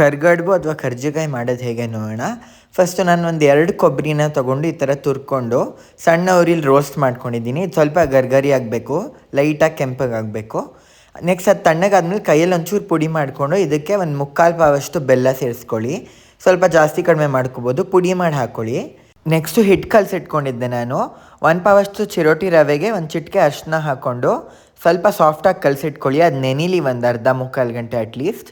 ಕರ್ಗಡ್ಬು ಅಥವಾ ಕರ್ಜಿಕಾಯಿ ಮಾಡೋದು ಹೇಗೆ ನೋಡೋಣ. ಫಸ್ಟು ನಾನು ಒಂದು 2 ಕೊಬ್ಬರಿನ ತೊಗೊಂಡು ಈ ಥರ ತುರ್ಕೊಂಡು ಸಣ್ಣ ಉರಿಲಿ ರೋಸ್ಟ್ ಮಾಡ್ಕೊಂಡಿದ್ದೀನಿ. ಇದು ಸ್ವಲ್ಪ ಗರ್ಗರಿ ಆಗಬೇಕು, ಲೈಟಾಗಿ ಕೆಂಪಗಾಗಬೇಕು. ನೆಕ್ಸ್ಟ್ ಅದು ತಣ್ಣಗಾದ್ಮೇಲೆ ಕೈಯಲ್ಲಿ ಒಂಚೂರು ಪುಡಿ ಮಾಡಿಕೊಂಡು ಇದಕ್ಕೆ ಒಂದು 3/4 ಪಾವಷ್ಟು ಬೆಲ್ಲ ಸೇರಿಸ್ಕೊಳ್ಳಿ. ಸ್ವಲ್ಪ ಜಾಸ್ತಿ ಕಡಿಮೆ ಮಾಡ್ಕೊಬೋದು, ಪುಡಿ ಮಾಡಿ ಹಾಕ್ಕೊಳ್ಳಿ. ನೆಕ್ಸ್ಟು ಹಿಟ್ಟು ಕಲಸಿಟ್ಕೊಂಡಿದ್ದೆ ನಾನು. 1 ಪಾವಷ್ಟು ಚಿರೋಟಿ ರವೆಗೆ ಒಂದು ಚಿಟಿಕೆ ಅರಿಶಿನ ಹಾಕ್ಕೊಂಡು ಸ್ವಲ್ಪ ಸಾಫ್ಟಾಗಿ ಕಲಸಿಟ್ಕೊಳ್ಳಿ. ಅದು ನೆನಿಲಿ ಒಂದು ಅರ್ಧ ಮುಕ್ಕಾಲು ಗಂಟೆ ಅಟ್ಲೀಸ್ಟ್.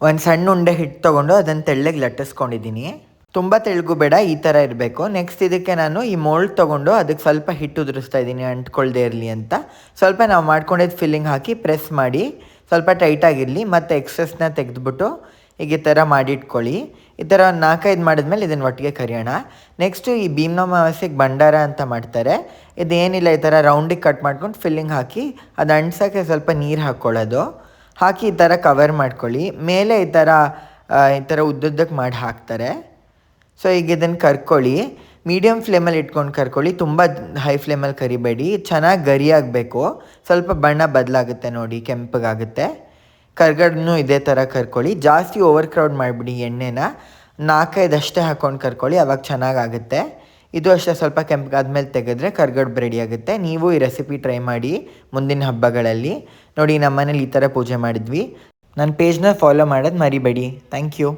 ಒಂದು ಸಣ್ಣ ಉಂಡೆ ಹಿಟ್ಟು ತೊಗೊಂಡು ಅದನ್ನು ತೆಳ್ಳಗೆ ಲಟ್ಟಿಸ್ಕೊಂಡಿದ್ದೀನಿ. ತುಂಬ ತೆಳ್ಳಗೂ ಬೇಡ, ಈ ಥರ ಇರಬೇಕು. ನೆಕ್ಸ್ಟ್ ಇದಕ್ಕೆ ನಾನು ಈ ಮೋಲ್ಡ್ ತೊಗೊಂಡು ಅದಕ್ಕೆ ಸ್ವಲ್ಪ ಹಿಟ್ಟು ಉದುರಿಸ್ತಾ ಇದ್ದೀನಿ ಅಂಟ್ಕೊಳ್ದೇ ಇರಲಿ ಅಂತ. ಸ್ವಲ್ಪ ನಾವು ಮಾಡ್ಕೊಂಡಿದ್ದು ಫಿಲ್ಲಿಂಗ್ ಹಾಕಿ ಪ್ರೆಸ್ ಮಾಡಿ ಸ್ವಲ್ಪ ಟೈಟಾಗಿರಲಿ. ಮತ್ತು ಎಕ್ಸಸ್ನ ತೆಗೆದುಬಿಟ್ಟು ಈಗ ಈ ಥರ ಮಾಡಿಟ್ಕೊಳ್ಳಿ. ಈ ಥರ ಒಂದು 4-5 ಮಾಡಿದ್ಮೇಲೆ ಇದನ್ನು ಒಟ್ಟಿಗೆ ಕರಿಯೋಣ. ನೆಕ್ಸ್ಟು ಈ ಭೀಮ್ನ ಅಮಾವಾಸ್ಯೆಗೆ ಭಂಡಾರ ಅಂತ ಮಾಡ್ತಾರೆ. ಇದೇನಿಲ್ಲ, ಈ ಥರ ರೌಂಡಿಗೆ ಕಟ್ ಮಾಡ್ಕೊಂಡು ಫಿಲ್ಲಿಂಗ್ ಹಾಕಿ ಅದು ಅಂಟ್ಸೋಕ್ಕೆ ಸ್ವಲ್ಪ ನೀರು ಹಾಕ್ಕೊಳ್ಳೋದು. ಹಾಕಿ ಈ ಥರ ಕವರ್ ಮಾಡ್ಕೊಳ್ಳಿ. ಮೇಲೆ ಈ ಥರ ಉದ್ದುದ್ದಕ್ಕೆ ಮಾಡಿ ಹಾಕ್ತಾರೆ. ಸೊ ಈಗ ಇದನ್ನು ಕರ್ಕೊಳ್ಳಿ. ಮೀಡಿಯಮ್ ಫ್ಲೇಮಲ್ಲಿ ಇಟ್ಕೊಂಡು ಕರ್ಕೊಳ್ಳಿ, ತುಂಬ ಹೈ ಫ್ಲೇಮಲ್ಲಿ ಕರಿಬೇಡಿ. ಚೆನ್ನಾಗಿ ಗರಿ ಆಗಬೇಕು. ಸ್ವಲ್ಪ ಬಣ್ಣ ಬದಲಾಗುತ್ತೆ ನೋಡಿ, ಕೆಂಪಗಾಗುತ್ತೆ. ಕರ್ಗಡ್ನೂ ಇದೇ ಥರ ಕರ್ಕೊಳ್ಳಿ. ಜಾಸ್ತಿ ಓವರ್ ಕ್ರೌಡ್ ಮಾಡಿಬಿಡಿ ಎಣ್ಣೆನ. 4-5 ಅಷ್ಟೇ ಹಾಕ್ಕೊಂಡು ಕರ್ಕೊಳ್ಳಿ, ಅವಾಗ ಚೆನ್ನಾಗಾಗುತ್ತೆ. ಇದು ಅಷ್ಟೇ ಸ್ವಲ್ಪ ಕೆಂಪಗಾದ್ಮೇಲೆ ತೆಗೆದ್ರೆ ಕರ್ಗಡ್ಬು ರೆಡಿ ಆಗುತ್ತೆ. ನೀವು ಈ ರೆಸಿಪಿ ಟ್ರೈ ಮಾಡಿ ಮುಂದಿನ ಹಬ್ಬಗಳಲ್ಲಿ. ನೋಡಿ, ನಮ್ಮ ಮನೇಲಿ ಈ ಥರ ಪೂಜೆ ಮಾಡಿದ್ವಿ. ನನ್ನ ಪೇಜ್ನ ಫಾಲೋ ಮಾಡೋದು ಮರಿಬೇಡಿ. Thank you.